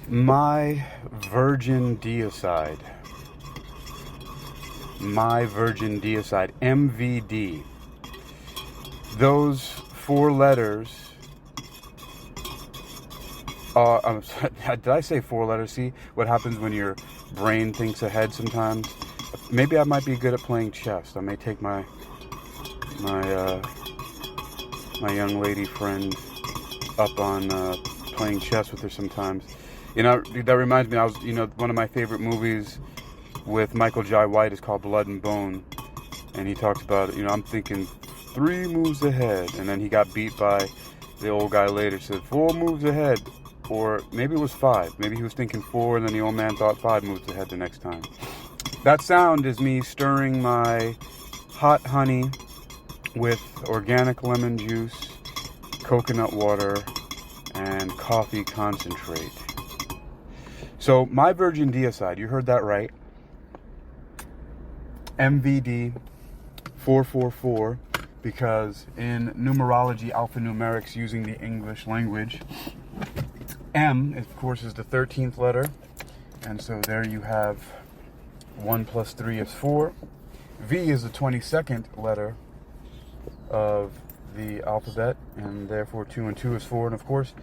My Virgin Deicide. My Virgin Deicide. MVD. Those four letters are... did I say four letters? See what happens when your brain thinks ahead sometimes? Maybe I might be good at playing chess. I may take my young lady friend up on playing chess with her sometimes. You know, that reminds me, one of my favorite movies with Michael Jai White is called Blood and Bone. And he talks about, I'm thinking 3 moves ahead. And then he got beat by the old guy later, said 4 moves ahead. Or maybe it was 5. Maybe he was thinking 4, and then the old man thought 5 moves ahead the next time. That sound is me stirring my hot honey with organic lemon juice, coconut water, and coffee concentrate. So, My Virgin Deicide, you heard that right. MVD 444, because in numerology, alpha-numerics, using the English language, M, of course, is the 13th letter. And so there you have 1 plus 3 is 4. V is the 22nd letter of the alphabet, and therefore 2 and 2 is 4. And of course,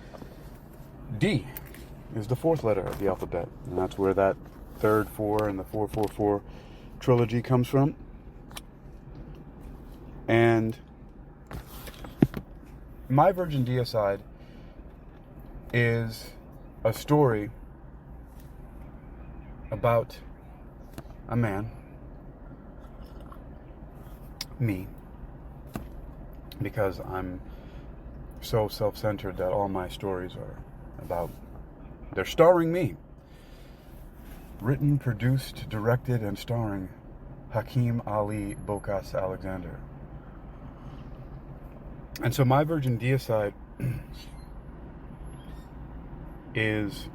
D is the 4th letter of the alphabet, and that's where that third 4 and the 444 trilogy comes from. And My Virgin Deicide is a story about a man, me, because I'm so self-centered that all my stories are about, they're starring me. Written, produced, directed, and starring Hakeem Ali-Bocas Alexander. And so My Virgin Deicide is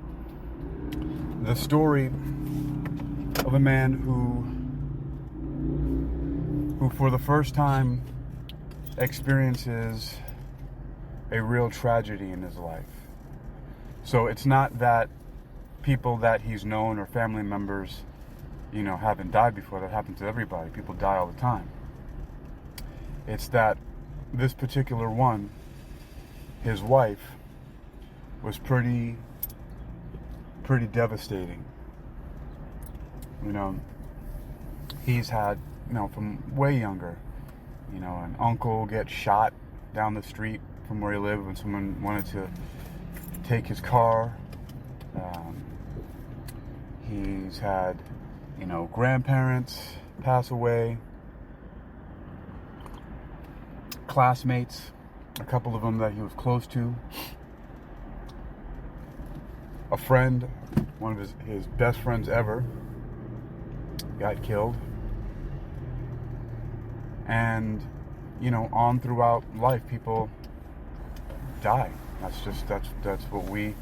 the story of a man who for the first time experiences a real tragedy in his life. So it's not that people that he's known or family members, haven't died before. That happens to everybody. People die all the time. It's that this particular one, his wife, was pretty devastating. He's had, from way younger, an uncle get shot down the street from where he lived when someone wanted to take his car. He's had, grandparents pass away, classmates, a couple of them that he was close to, a friend, one of his best friends ever, got killed. And, on throughout life, people die. That's what we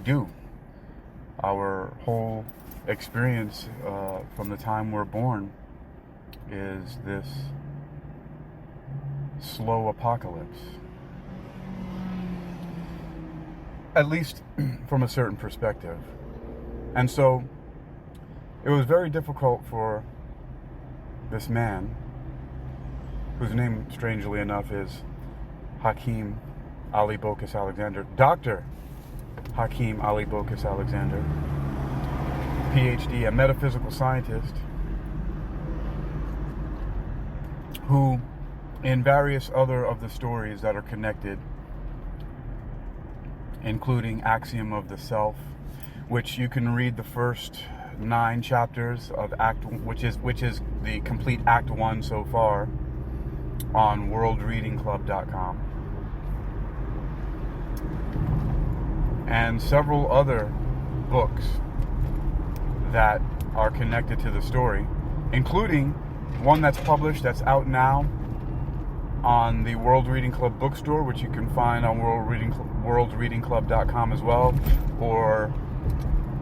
do. Our whole experience from the time we're born is this slow apocalypse. At least from a certain perspective. And so it was very difficult for this man, whose name, strangely enough, is Hakeem Ali-Bocas Alexander, Dr. Hakeem Ali-Bocas Alexander, PhD, a metaphysical scientist, who, in various other of the stories that are connected, including Axiom of the Self, which you can read the first 9 chapters of which is the complete Act 1 so far, on worldreadingclub.com, and several other books that are connected to the story, including one that's published, that's out now on the World Reading Club bookstore, which you can find on worldreadingclub.com as well, or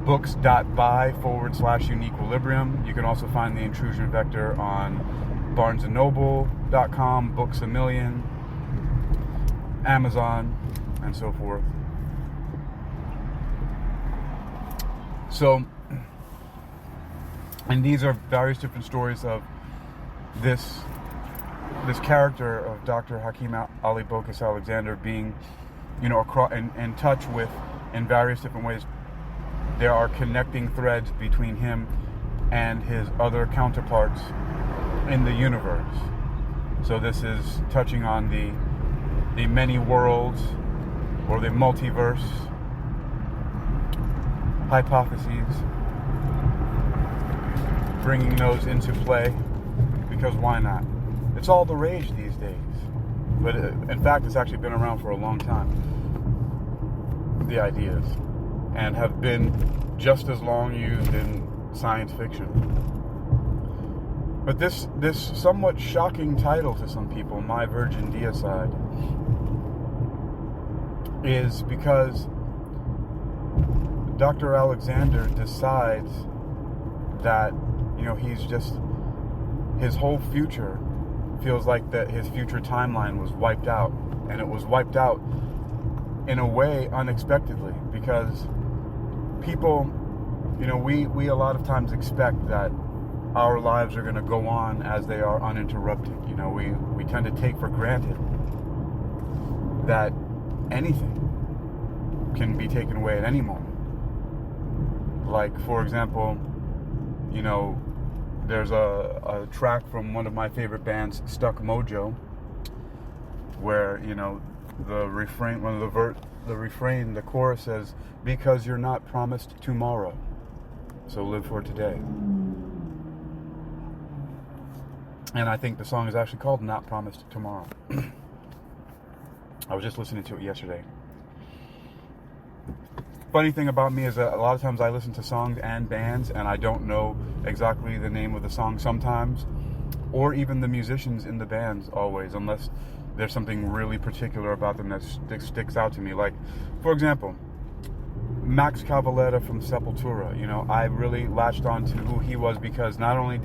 books.by/uniquilibrium. You can also find the Intrusion Vector on barnesandnoble.com, Books A Million, Amazon, and so forth. So, and these are various different stories of this character of Dr. Hakeem Ali-Bocas Alexander being, in touch with, in various different ways. There are connecting threads between him and his other counterparts in the universe. So this is touching on the many worlds, or the multiverse hypotheses, bringing those into play, because why not? It's all the rage these days. But in fact, it's actually been around for a long time, the ideas, and have been just as long used in science fiction. But this somewhat shocking title to some people, My Virgin Deicide, is because Dr. Alexander decides that, his whole future feels like that his future timeline was wiped out. And it was wiped out in a way unexpectedly, because people, we a lot of times expect that our lives are going to go on as they are uninterrupted. We tend to take for granted that anything can be taken away at any moment. Like, for example, there's a track from one of my favorite bands, Stuck Mojo, where, the refrain, the chorus says, "Because you're not promised tomorrow, so live for today." And I think the song is actually called Not Promised Tomorrow. I was just listening to it yesterday. Funny thing about me is that a lot of times I listen to songs and bands and I don't know exactly the name of the song sometimes, or even the musicians in the bands always, unless there's something really particular about them that sticks out to me. Like, for example, Max Cavalera from Sepultura. I really latched on to who he was because not only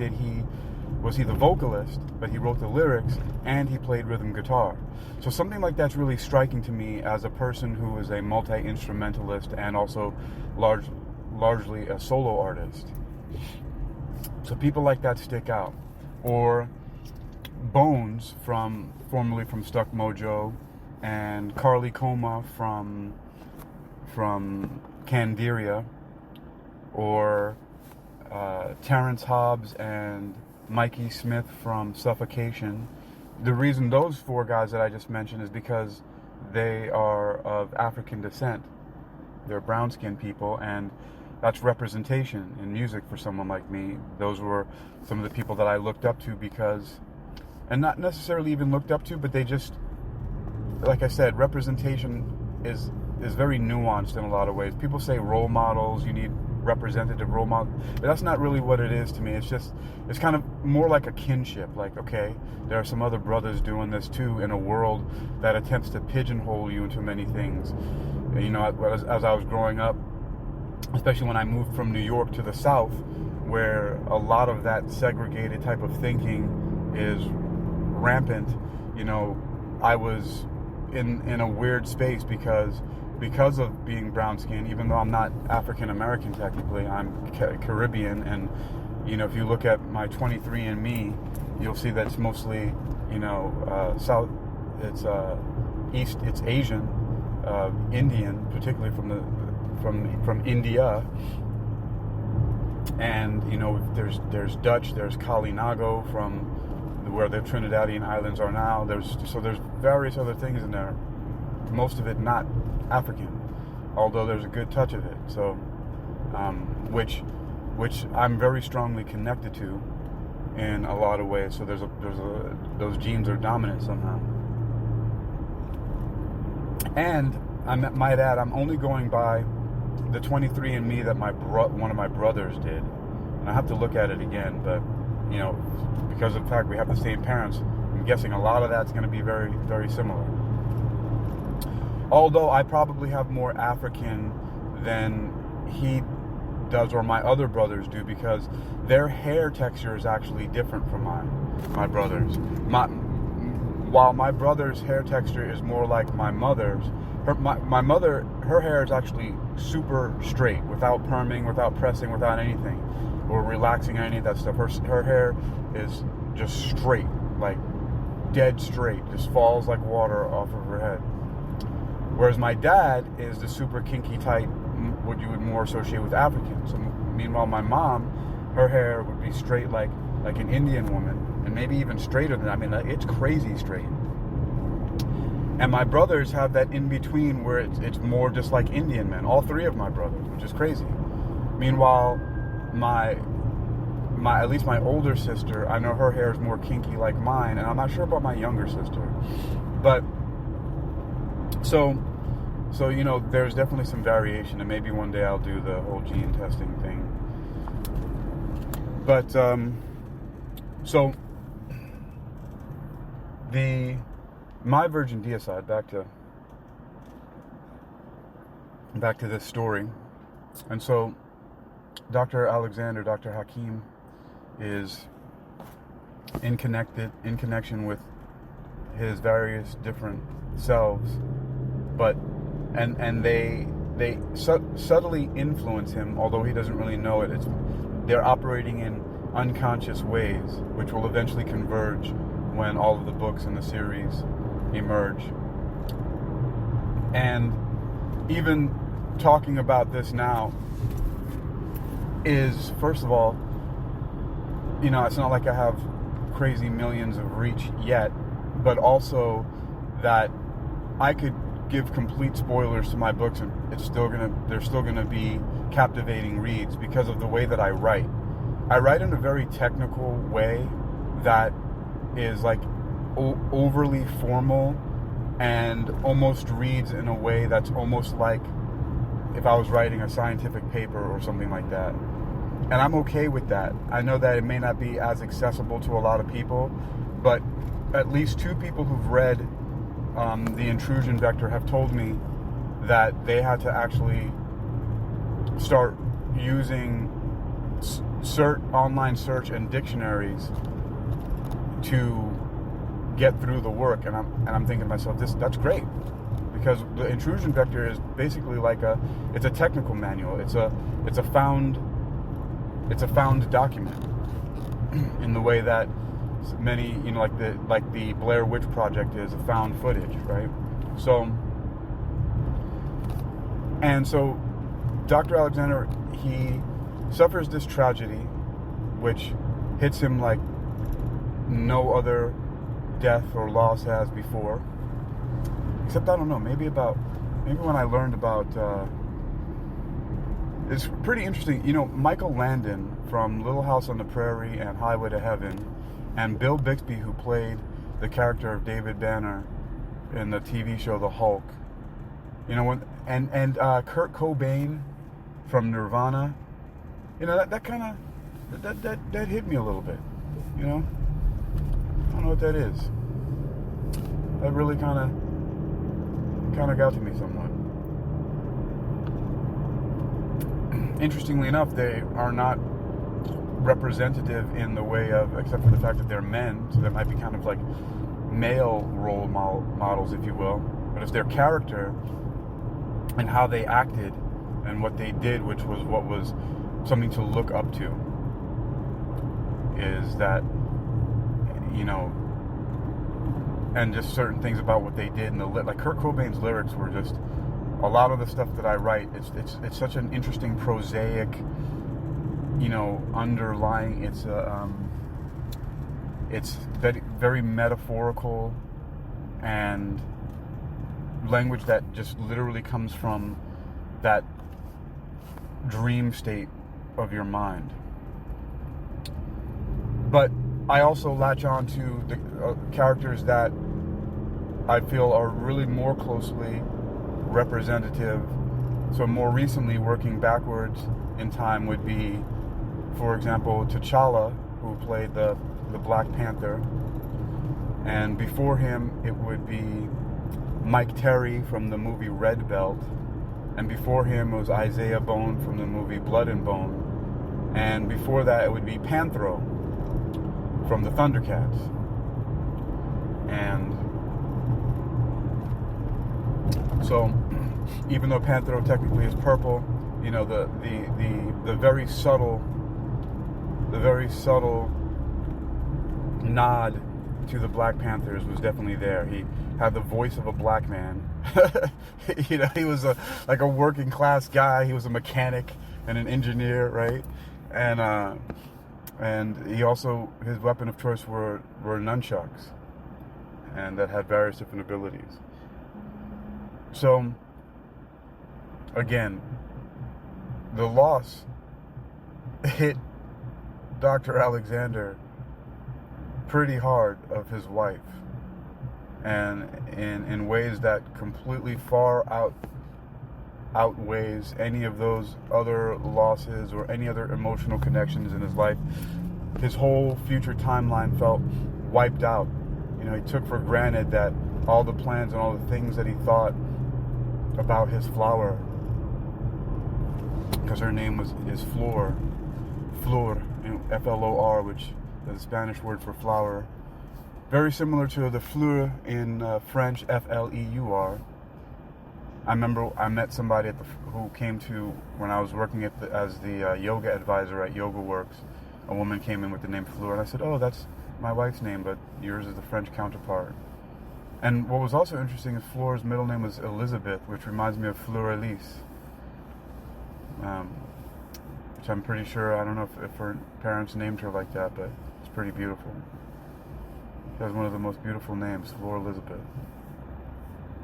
was he the vocalist, but he wrote the lyrics and he played rhythm guitar. So something like that's really striking to me as a person who is a multi-instrumentalist and also largely a solo artist. So people like that stick out. Or Bones, formerly from Stuck Mojo, and Carly Coma from Candiria, or Terrence Hobbs and Mikey Smith from Suffocation. The reason those four guys that I just mentioned is because they are of African descent. They're brown-skinned people, and that's representation in music for someone like me. Those were some of the people that I looked up to because, and not necessarily even looked up to, but they just, like I said, representation is very nuanced in a lot of ways. People say role models, you need representative role model, but that's not really what it is to me. It's kind of more like a kinship. Like, okay, there are some other brothers doing this too in a world that attempts to pigeonhole you into many things. As I was growing up, especially when I moved from New York to the South, where a lot of that segregated type of thinking is rampant, I was in a weird space because of being brown skinned, even though I'm not African American technically, I'm Caribbean, and if you look at my 23andMe, you'll see that it's mostly South, it's East, it's Asian, Indian, particularly from India, and there's Dutch, there's Kalinago from where the Trinidadian islands are now. There's various other things in there, most of it not African, although there's a good touch of it. So, which I'm very strongly connected to in a lot of ways. So those genes are dominant somehow. And I might add, I'm only going by the 23andMe that one of my brothers did. And I have to look at it again, but because of the fact we have the same parents, I'm guessing a lot of that's going to be very, very similar. Although I probably have more African than he does or my other brothers do, because their hair texture is actually different from my brother's. While my brother's hair texture is more like my mother's, my mother, her hair is actually super straight, without perming, without pressing, without anything, or relaxing or any of that stuff. Her hair is just straight, like dead straight, just falls like water off of her head. Whereas my dad is the super kinky type, what you would more associate with Africans. So meanwhile, my mom, her hair would be straight like an Indian woman, and maybe even straighter than that. I mean, it's crazy straight. And my brothers have that in between where it's more just like Indian men. All three of my brothers, which is crazy. Meanwhile, my at least my older sister, I know her hair is more kinky like mine, and I'm not sure about my younger sister. But so you know, there's definitely some variation, and maybe one day I'll do the whole gene testing thing. But so the My Virgin Deicide, back to this story. And so Dr. Hakeem is in connection with his various different selves, but and they subtly influence him, although he doesn't really know it. They're operating in unconscious ways, which will eventually converge when all of the books in the series emerge. And even talking about this now is, first of all, you know, it's not like I have crazy millions of reach yet, but also that I could give complete spoilers to my books and they're still gonna be captivating reads because of the way that I write. I write in a very technical way that is like overly formal and almost reads in a way that's almost like if I was writing a scientific paper or something like that. And I'm okay with that. I know that it may not be as accessible to a lot of people, but at least 2 people who've read The Intrusion Vector have told me that they had to actually start using online search and dictionaries to get through the work, and I'm thinking to myself, that's great, because the Intrusion Vector is basically like it's a technical manual. It's a found document in the way that many, you know, like the Blair Witch Project is a found footage, right? So Dr. Alexander, he suffers this tragedy which hits him like no other death or loss has before, except, I don't know, maybe when I learned about it's pretty interesting, you know, Michael Landon from Little House on the Prairie and Highway to Heaven, and Bill Bixby, who played the character of David Banner in the TV show The Hulk, you know, and Kurt Cobain from Nirvana, you know, that kind of that hit me a little bit, you know. I don't know what that is. That really kind of got to me somewhat. Interestingly enough, they are not representative in the way of, except for the fact that they're men, so they might be kind of like male role models, if you will. But it's their character and how they acted and what they did, which was what was something to look up to, is that, you know, and just certain things about what they did, and like Kurt Cobain's lyrics were just, a lot of the stuff that I write, it's such an interesting prosaic, you know, underlying, it's very, very metaphorical, and language that just literally comes from that dream state of your mind. But I also latch on to the characters that I feel are really more closely representative. So more recently, working backwards in time, would be, for example, T'Challa, who played the Black Panther, and before him it would be Mike Terry from the movie Red Belt, and before him it was Isaiah Bone from the movie Blood and Bone, and before that it would be Panthro from the Thundercats. And So even though Panthro technically is purple, you know, the very subtle nod to the Black Panthers was definitely there. He had the voice of a black man. You know, he was like a working class guy. He was a mechanic and an engineer, right? And he also, his weapon of choice were nunchucks, and that had various different abilities. So again, the loss hit Dr. Alexander pretty hard of his wife, and in ways that completely far outweighs any of those other losses or any other emotional connections in his life. His whole future timeline felt wiped out. You know, he took for granted that all the plans and all the things that he thought about his flower, because her name is Flor, you know, Flor, which is the Spanish word for flower, very similar to the fleur in French, Fleur. I remember I met somebody who came to, when I was working as the yoga advisor at Yoga Works. A woman came in with the name Fleur, and I said, "Oh, that's my wife's name, but yours is the French counterpart." And what was also interesting is Fleur's middle name was Elizabeth, which reminds me of Fleur Elise, which I'm pretty sure, I don't know if her parents named her like that, but it's pretty beautiful. She has one of the most beautiful names, Fleur Elizabeth.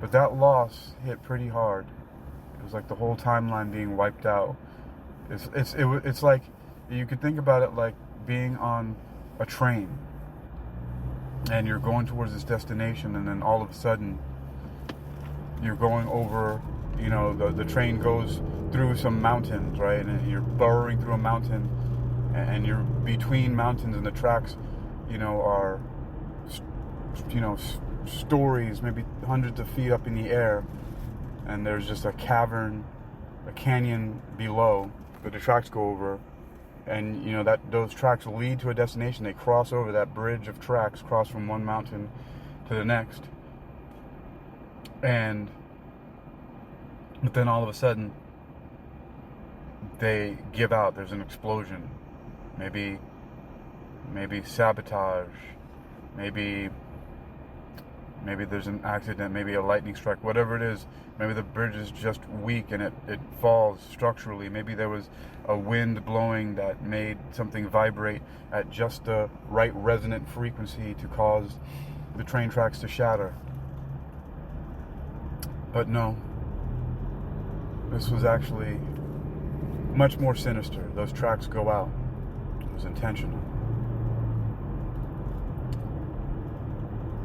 But that loss hit pretty hard. It was like the whole timeline being wiped out. It's like, you could think about it like being on a train, and you're going towards this destination, and then all of a sudden you're going over, you know, the train goes through some mountains, right? And you're burrowing through a mountain, and you're between mountains, and the tracks, you know, are, you know, stories, maybe hundreds of feet up in the air, and there's just a cavern, a canyon below that the tracks go over. And you know that those tracks lead to a destination. They cross over that bridge of tracks, cross from one mountain to the next. But then all of a sudden they give out. There's an explosion. Maybe sabotage. Maybe there's an accident, maybe a lightning strike, whatever it is. Maybe the bridge is just weak and it falls structurally. Maybe there was a wind blowing that made something vibrate at just the right resonant frequency to cause the train tracks to shatter. But no, this was actually much more sinister. Those tracks go out. It was intentional.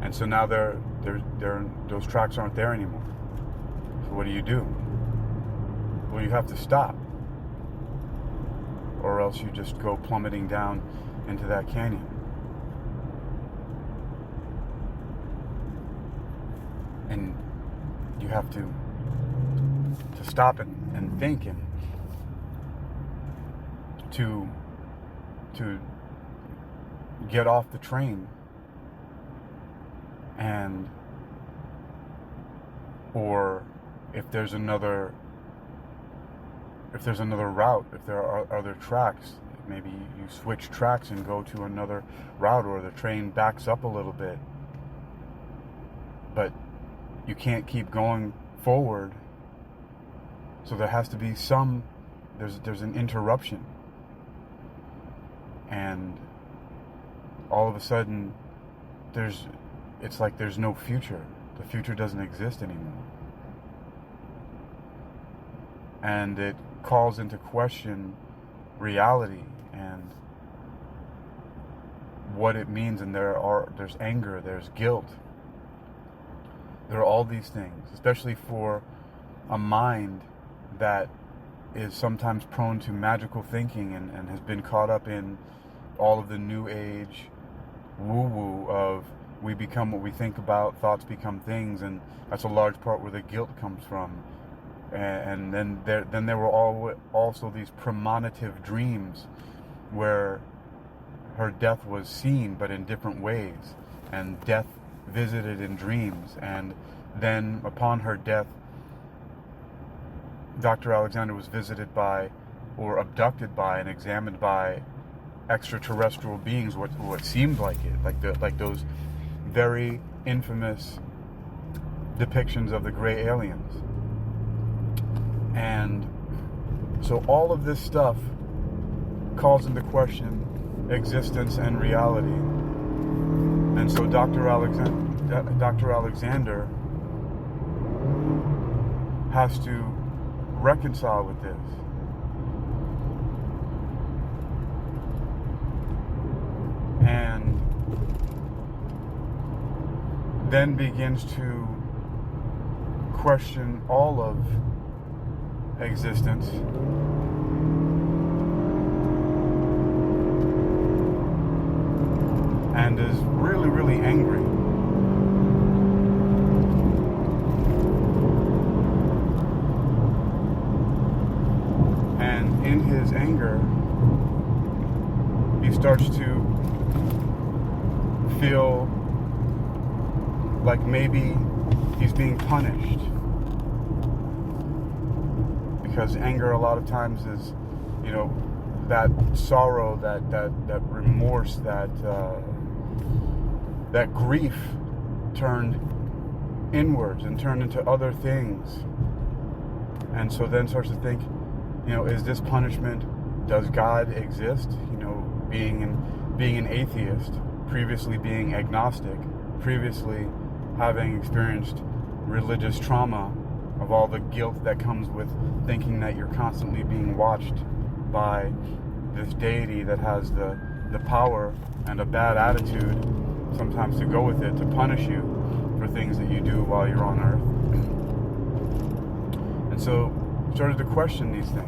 And so now those tracks aren't there anymore. So what do? Well, you have to stop, or else you just go plummeting down into that canyon. And you have to stop and think, and to get off the train, or if there's another route, if there are other tracks, maybe you switch tracks and go to another route, or the train backs up a little bit, but you can't keep going forward, so there has to be there's an interruption, and all of a sudden it's like there's no future. The future doesn't exist anymore. And it calls into question reality and what it means. And there's anger, there's guilt. There are all these things, especially for a mind that is sometimes prone to magical thinking and has been caught up in all of the new age woo-woo of we become what we think about, thoughts become things, and that's a large part where the guilt comes from. And then there were also these premonitive dreams where her death was seen, but in different ways, and death visited in dreams, and then upon her death, Dr. Alexander was visited by, or abducted by, and examined by extraterrestrial beings, what seemed like it, like those very infamous depictions of the gray aliens. And so all of this stuff calls into question existence and reality. And so Dr. Alexander has to reconcile with this. And then begins to question all of existence. And is really, really angry. And in his anger, he starts to feel like maybe he's being punished. Because anger a lot of times is, that sorrow, that remorse, that grief turned inwards and turned into other things. And so then starts to think, is this punishment? Does God exist? Being an atheist, previously being agnostic, previously having experienced religious trauma of all the guilt that comes with thinking that you're constantly being watched by this deity that has the power and a bad attitude sometimes to go with it, to punish you for things that you do while you're on earth. And so started to question these things.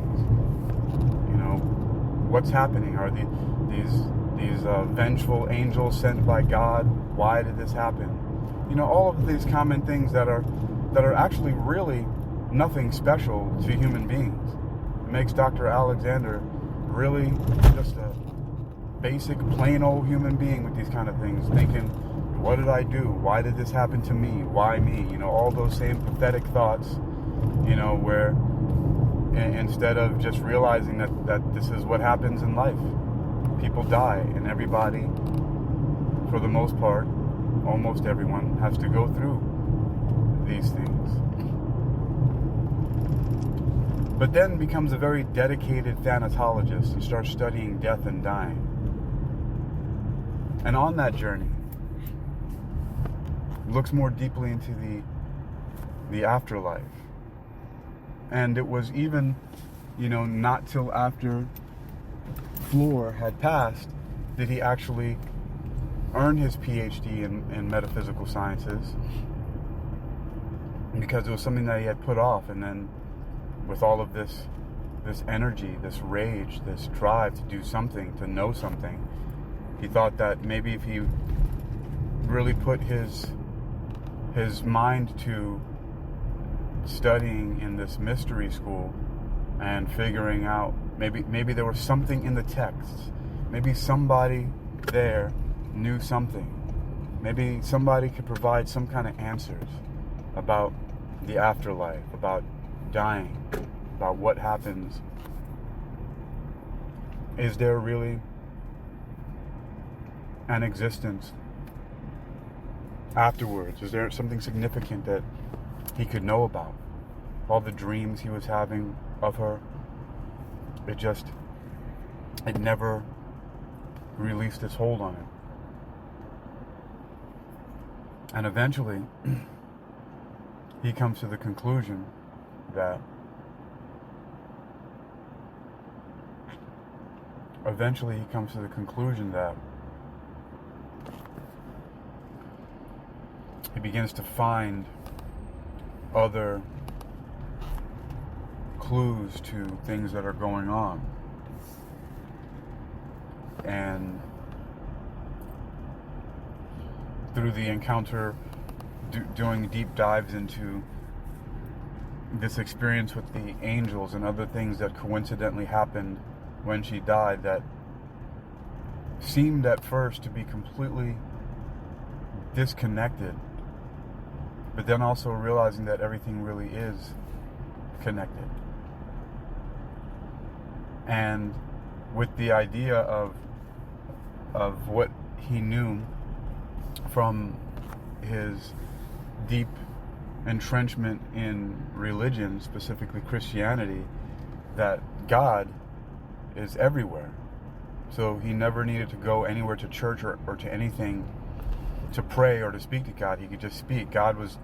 What's happening? Are these vengeful angels sent by God? Why did this happen? All of these common things that are actually really nothing special to human beings. It makes Dr. Alexander really just a basic, plain old human being with these kind of things, thinking, what did I do? Why did this happen to me? Why me? All those same pathetic thoughts, where instead of just realizing that this is what happens in life. People die, and everybody, for the most part, almost everyone, has to go through these things. But then becomes a very dedicated thanatologist and starts studying death and dying. And on that journey, looks more deeply into the afterlife. And it was even, not till after Floor had passed did he actually earn his PhD in metaphysical sciences, because it was something that he had put off. And then with all of this energy, this rage, this drive to do something, to know something, he thought that maybe if he really put his mind to studying in this mystery school and figuring out, maybe there was something in the texts, maybe somebody there knew something, maybe somebody could provide some kind of answers about the afterlife, about dying, about what happens. Is there really an existence afterwards? Is there something significant that he could know about? All the dreams he was having of her, it never released its hold on him. And eventually, he comes to the conclusion that he begins to find other clues to things that are going on. And through the encounter, doing deep dives into this experience with the angels and other things that coincidentally happened when she died, that seemed at first to be completely disconnected but then also realizing that everything really is connected. And with the idea of what he knew from his deep entrenchment in religion, specifically Christianity, that God is everywhere. So he never needed to go anywhere to church or to anything to pray or to speak to God. He could just speak. God was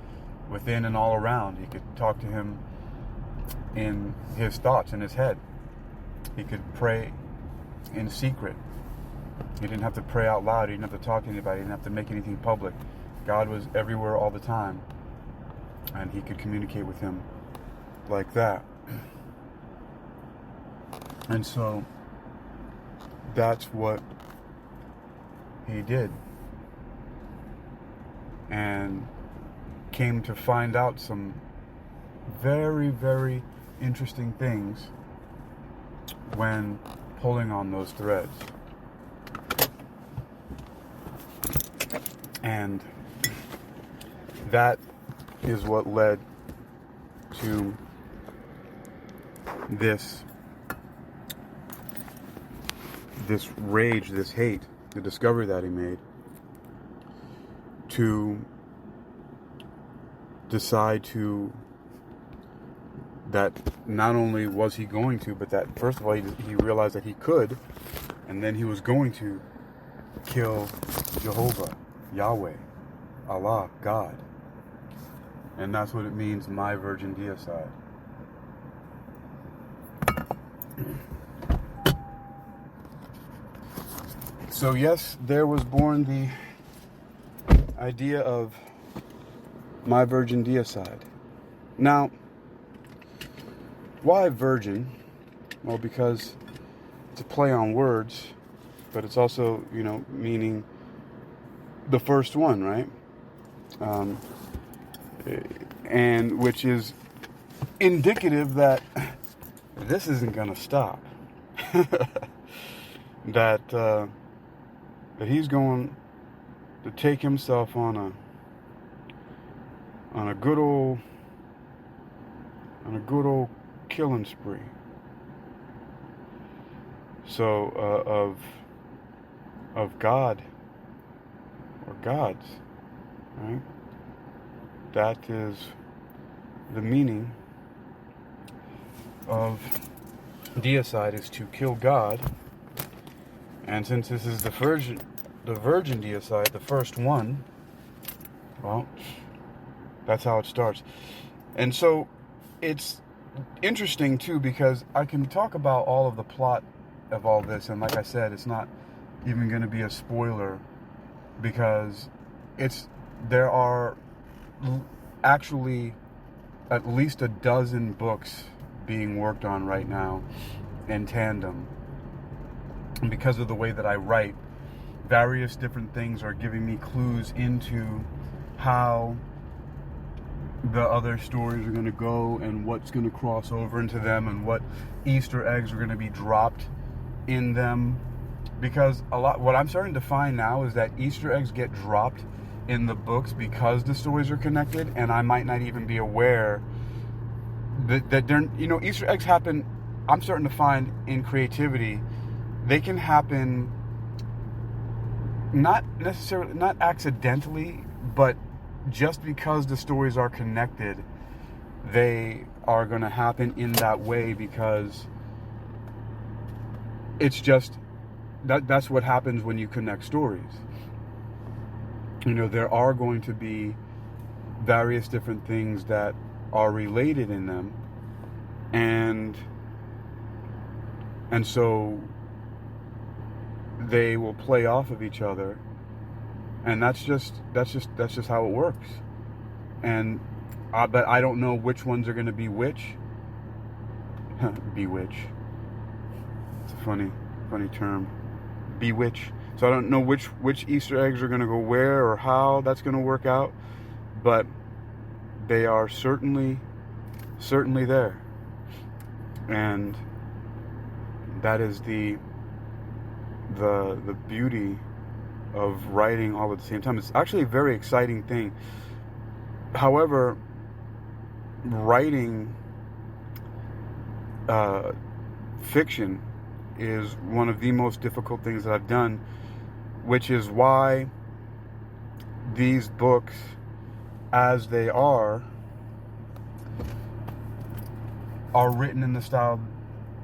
within and all around. He could talk to him in his thoughts, in his head. He could pray in secret. He didn't have to pray out loud. He didn't have to talk to anybody. He didn't have to make anything public. God was everywhere all the time. And he could communicate with him like that. And so that's what he did. And came to find out some very, very interesting things when pulling on those threads. And that is what led to this rage, this hate, the discovery that he made, to decide that not only was he going to, but that first of all he realized that he could, and then he was going to kill Jehovah, Yahweh, Allah, God. And that's what it means, My Virgin Deicide. So yes, there was born the idea of My Virgin Deicide. Now, why virgin? Well, because it's a play on words, but it's also, meaning the first one, right? And which is indicative that this isn't going to stop. that he's going to take himself on a good old killing spree. So of God or gods, right? That is the meaning of deicide, is to kill God. And since this is the Virgin Deicide, the first one, well, that's how it starts. And so it's interesting too, because I can talk about all of the plot of all this, and like I said, it's not even going to be a spoiler, because there are actually at least a dozen books being worked on right now in tandem. And because of the way that I write, various different things are giving me clues into how the other stories are going to go and what's going to cross over into them and what Easter eggs are going to be dropped in them. Because what I'm starting to find now is that Easter eggs get dropped in the books because the stories are connected, and I might not even be aware that they're, Easter eggs happen. I'm starting to find in creativity, they can happen not accidentally, but just because the stories are connected, they are going to happen in that way, because it's just that's what happens when you connect stories. There are going to be various different things that are related in them, and so they will play off of each other, and that's just how it works. And but I don't know which ones are going to be which. Bewitch. It's a funny term. Bewitch. So I don't know which Easter eggs are going to go where or how that's going to work out, but they are certainly there. And that is the beauty of writing all at the same time. It's actually a very exciting thing. However, writing fiction is one of the most difficult things that I've done, which is why these books, as they are written in the style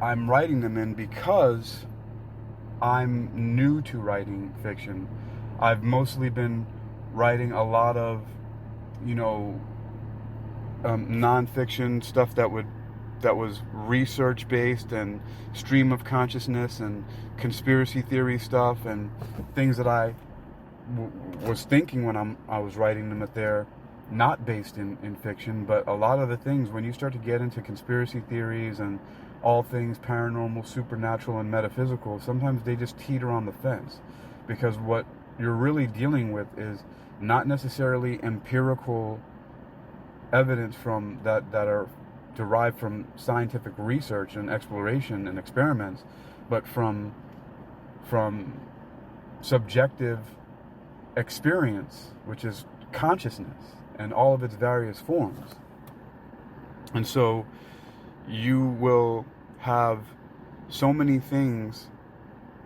I'm writing them in, because I'm new to writing fiction. I've mostly been writing a lot of, nonfiction stuff that was research based and stream of consciousness and conspiracy theory stuff and things that I was thinking when I was writing them, that they're not based in fiction. But a lot of the things, when you start to get into conspiracy theories and all things paranormal, supernatural, and metaphysical, sometimes they just teeter on the fence, because what you're really dealing with is not necessarily empirical evidence from that are derived from scientific research and exploration and experiments, but from subjective experience, which is consciousness and all of its various forms. And so you will have so many things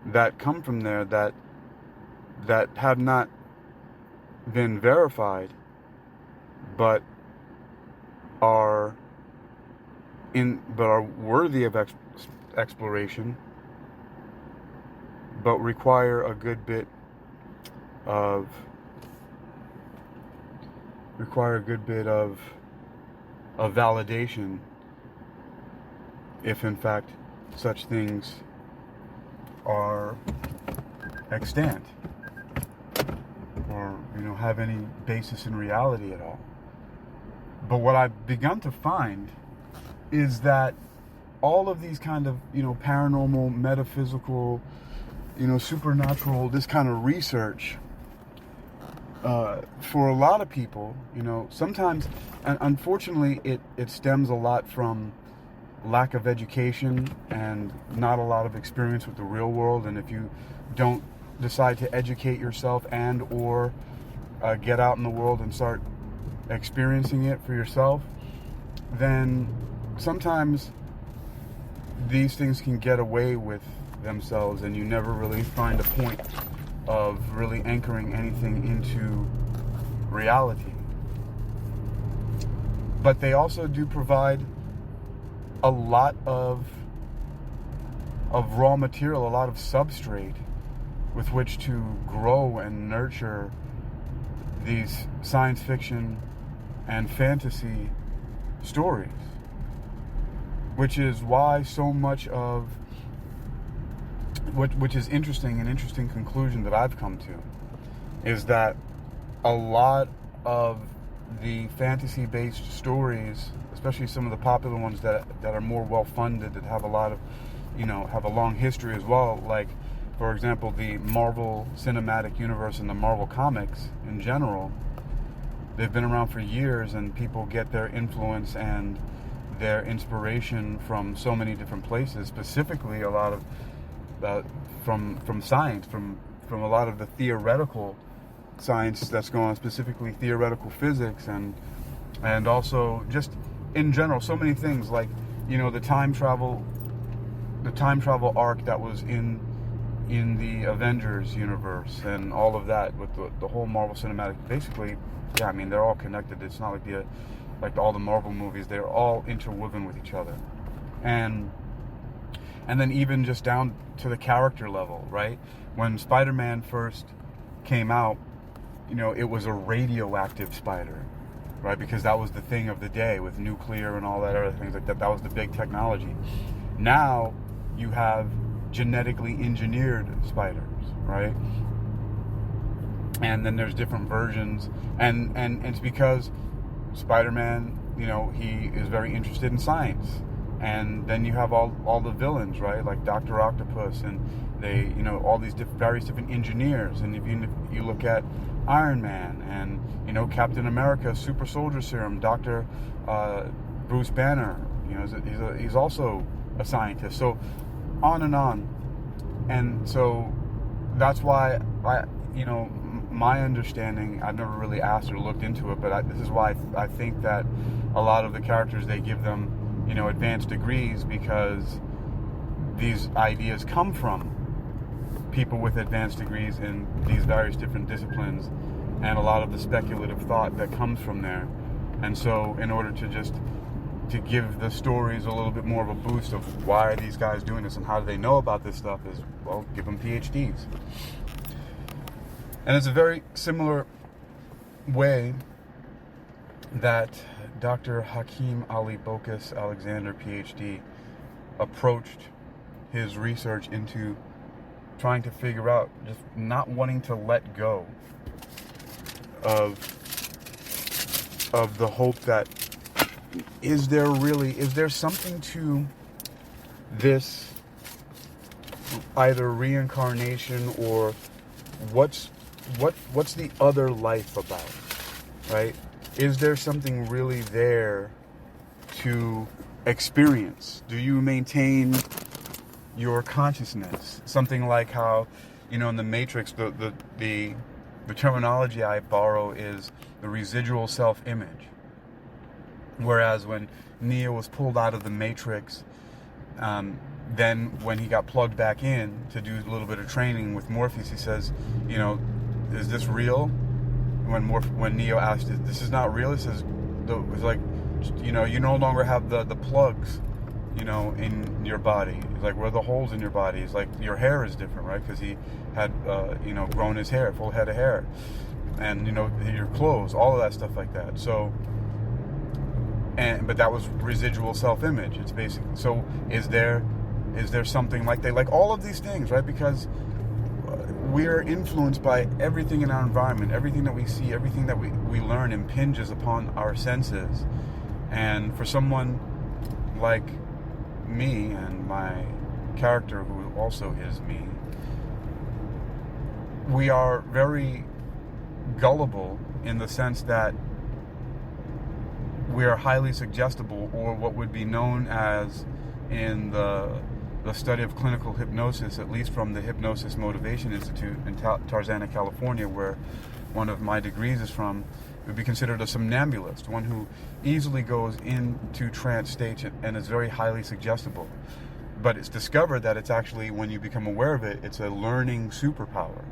that come from there that have not been verified, but are worthy of exploration, but require a good bit of validation, if in fact such things are extant, or have any basis in reality at all. But what I've begun to find is that all of these kind of paranormal, metaphysical, supernatural, this kind of research, for a lot of people, sometimes, and unfortunately, it stems a lot from lack of education and not a lot of experience with the real world. And if you don't decide to educate yourself and or get out in the world and start experiencing it for yourself, then sometimes these things can get away with themselves, and you never really find a point of really anchoring anything into reality. But they also do provide a lot of raw material, a lot of substrate with which to grow and nurture these science fiction and fantasy stories, which is why so much of which is interesting, an interesting conclusion that I've come to, is that a lot of the fantasy-based stories, especially some of the popular ones that are more well-funded, that have a lot of, have a long history as well, like, for example, the Marvel Cinematic Universe and the Marvel Comics in general, they've been around for years, and people get their influence and their inspiration from so many different places, specifically a lot of from science, from a lot of the theoretical science that's going on, specifically theoretical physics, and also just in general so many things, like the time travel arc that was in the Avengers universe and all of that, with the whole Marvel Cinematic. Basically, yeah, I mean, they're all connected. It's not like all the Marvel movies, they're all interwoven with each other. And then even just down to the character level, right? When Spider-Man first came out, it was a radioactive spider, right? Because that was the thing of the day with nuclear and all that other things like that. That was the big technology. Now you have genetically engineered spiders, right? And then there's different versions, and it's because Spider-Man, he is very interested in science. And then you have all the villains, right? Like Dr. Octopus, and they, all these various different engineers. And if you look at Iron Man and, Captain America, Super Soldier Serum, Dr. Bruce Banner, he's also a scientist. So on and on. And so that's why my understanding, I've never really asked or looked into it, but this is why I think that a lot of the characters, they give them, advanced degrees, because these ideas come from people with advanced degrees in these various different disciplines, and a lot of the speculative thought that comes from there. And so in order to give the stories a little bit more of a boost of why are these guys doing this and how do they know about this stuff, is, well, give them PhDs. And it's a very similar way that Dr. Hakeem Ali-Bocas Alexander, PhD, approached his research into trying to figure out, just not wanting to let go of the hope that is there something to this either reincarnation, or what's the other life about, right? Is there something really there to experience? Do you maintain your consciousness? Something like how, in the Matrix, the terminology I borrow is the residual self-image. Whereas when Neo was pulled out of the Matrix, then when he got plugged back in to do a little bit of training with Morpheus, he says, is this real? When Neo asked, this is not real, he says, it's like, you no longer have the plugs, in your body. It's like, where are the holes in your body? It's like, your hair is different, right? Because he had, grown his hair, full head of hair. And, your clothes, all of that stuff like that. So, but that was residual self-image. It's basically, so is there something like that? Like all of these things, right? Because we are influenced by everything in our environment. Everything that we see, everything that we learn impinges upon our senses. And for someone like me and my character, who also is me, we are very gullible in the sense that we are highly suggestible, or what would be known as, in the study of clinical hypnosis, at least from the Hypnosis Motivation Institute in Tarzana, California, where one of my degrees is from, would be considered a somnambulist, one who easily goes into trance states and is very highly suggestible. But it's discovered that it's actually, when you become aware of it, it's a learning superpower.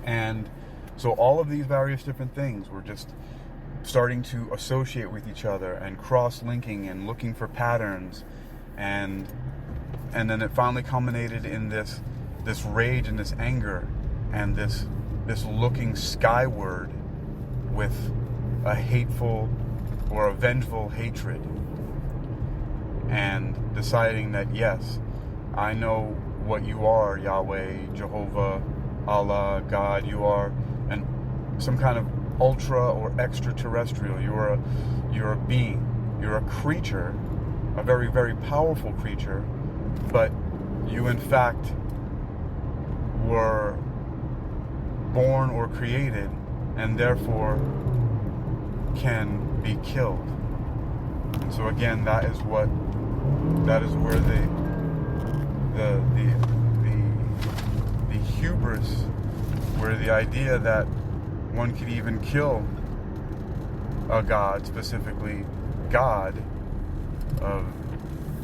And so all of these various different things were just starting to associate with each other and cross-linking and looking for patterns, and then it finally culminated in this rage and this anger and this looking skyward with a hateful or a vengeful hatred, and deciding that, yes, I know what you are, Yahweh, Jehovah, Allah, God. You are some kind of ultra or extraterrestrial. You're a being. You're a creature, a very, very powerful creature, but you in fact were born or created, and therefore can be killed. And so again, that is where the hubris, where the idea that one could even kill a god, specifically God of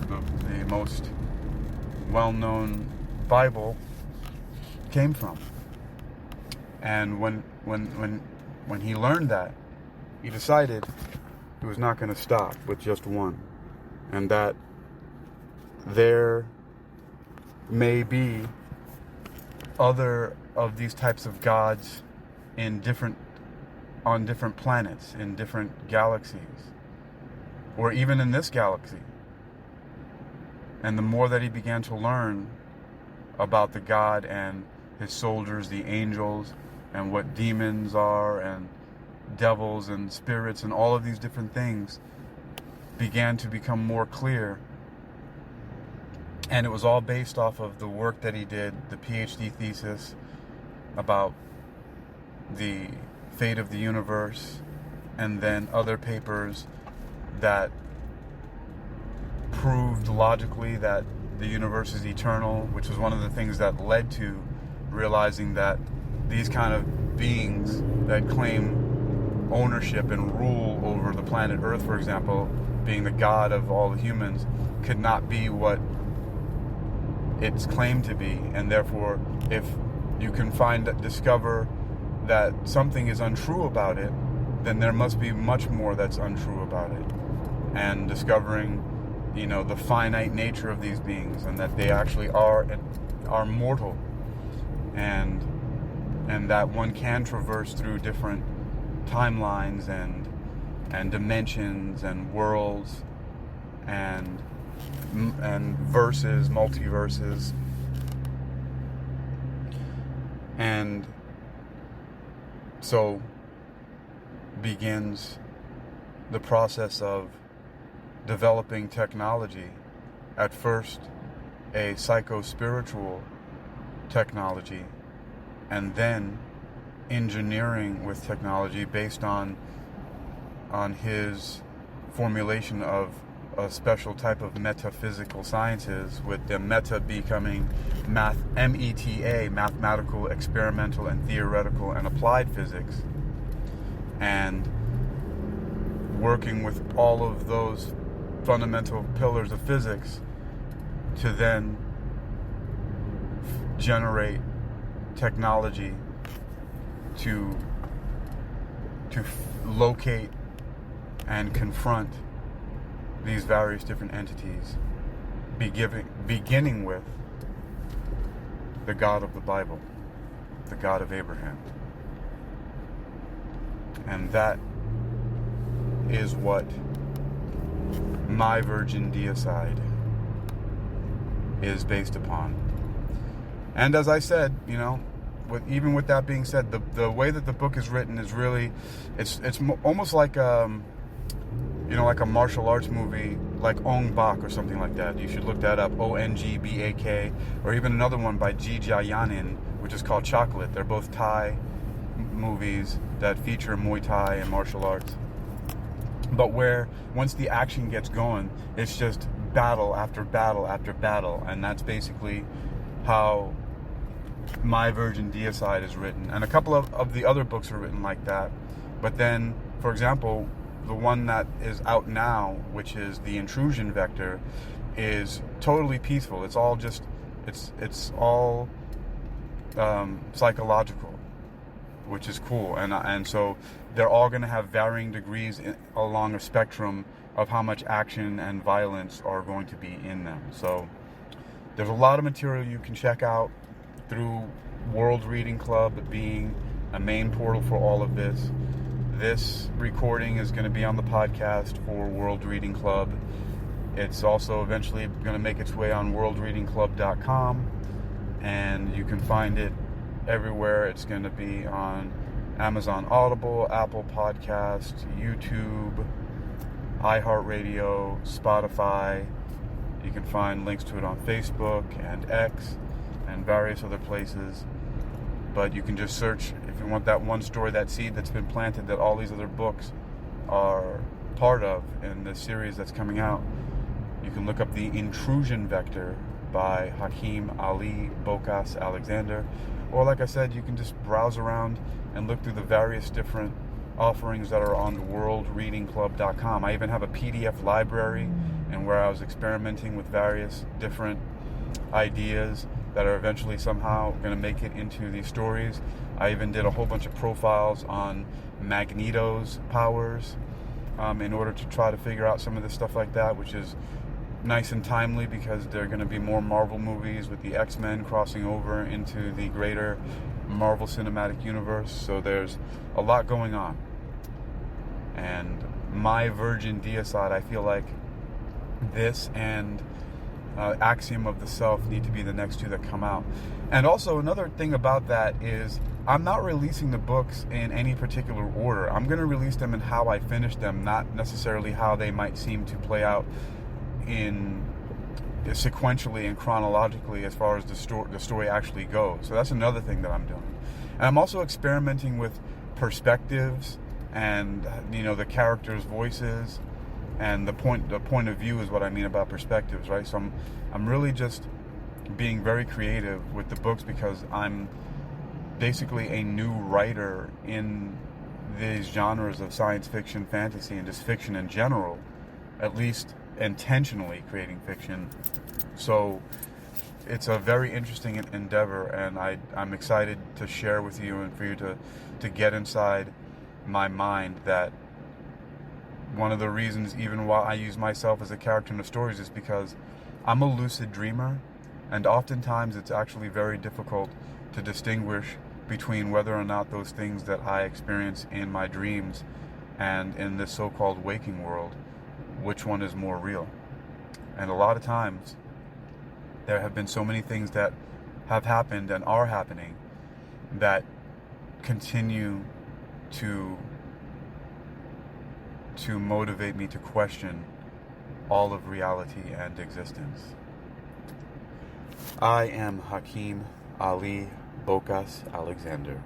the most well-known Bible, came from. And when he learned that, he decided he was not going to stop with just one, and that there may be other of these types of gods on different planets, in different galaxies, or even in this galaxy. And the more that he began to learn about the God and his soldiers, the angels, and what demons are, and devils and spirits, and all of these different things began to become more clear. And it was all based off of the work that he did, the PhD thesis about the fate of the universe, and then other papers that proved logically that the universe is eternal, which was one of the things that led to realizing that these kind of beings that claim ownership and rule over the planet Earth, for example, being the god of all the humans, could not be what it's claimed to be. And therefore, if you can discover that something is untrue about it, then there must be much more that's untrue about it. And discovering, the finite nature of these beings, and that they actually are mortal, and that one can traverse through different timelines and dimensions and worlds and verses, multiverses, and so begins the process of developing technology. At first, a psycho-spiritual technology, and then engineering with technology based on his formulation of a special type of metaphysical sciences, with the meta becoming META, mathematical, experimental, and theoretical and applied physics, and working with all of those fundamental pillars of physics to then generate technology to locate and confront these various different entities, beginning with the God of the Bible, the God of Abraham. And that is what My Virgin Deicide is based upon. And as I said, even with that being said, the way that the book is written is really, it's almost like like a martial arts movie, like Ong Bak or something like that. You should look that up, Ongbak, or even another one by Ji Jiayanin, which is called Chocolate. They're both Thai movies that feature Muay Thai and martial arts. But where once the action gets going, it's just battle after battle after battle, and that's basically how My Virgin Deicide is written. And a couple of the other books are written like that. But then, for example, the one that is out now, which is The Intrusion Vector, is totally peaceful. It's all just, it's all psychological, which is cool. And so they're all going to have varying degrees along a spectrum of how much action and violence are going to be in them. So there's a lot of material you can check out through World Reading Club being a main portal for all of this. This recording is going to be on the podcast for World Reading Club. It's also eventually going to make its way on worldreadingclub.com, and you can find it everywhere. It's going to be on Amazon Audible, Apple Podcast, YouTube, iHeartRadio, Spotify. You can find links to it on Facebook and X and various other places. But you can just search, if you want that one story, that seed that's been planted, that all these other books are part of in the series that's coming out. You can look up The Intrusion Vector by Hakeem Ali-Bocas Alexander. Or like I said, you can just browse around and look through the various different offerings that are on worldreadingclub.com. I even have a PDF library, and where I was experimenting with various different ideas that are eventually somehow going to make it into these stories. I even did a whole bunch of profiles on Magneto's powers in order to try to figure out some of this stuff like that, which is nice and timely because there are going to be more Marvel movies with the X-Men crossing over into the greater Marvel Cinematic Universe. So there's a lot going on. And My Virgin Deicide, I feel like this and Axiom of the Self need to be the next two that come out. And also another thing about that is I'm not releasing the books in any particular order. I'm going to release them in how I finish them, not necessarily how they might seem to play out in sequentially and chronologically as far as the story actually goes. So that's another thing that I'm doing. And I'm also experimenting with perspectives and the characters' voices. And the point of view is what I mean about perspectives, right? So I'm really just being very creative with the books because I'm basically a new writer in these genres of science fiction, fantasy, and just fiction in general, at least intentionally creating fiction. So it's a very interesting endeavor, and I'm excited to share with you and for you to get inside my mind that one of the reasons even why I use myself as a character in the stories is because I'm a lucid dreamer, and oftentimes it's actually very difficult to distinguish between whether or not those things that I experience in my dreams and in this so-called waking world, which one is more real. And a lot of times there have been so many things that have happened and are happening that continue to motivate me to question all of reality and existence. I am Hakeem Ali-Bocas Alexander.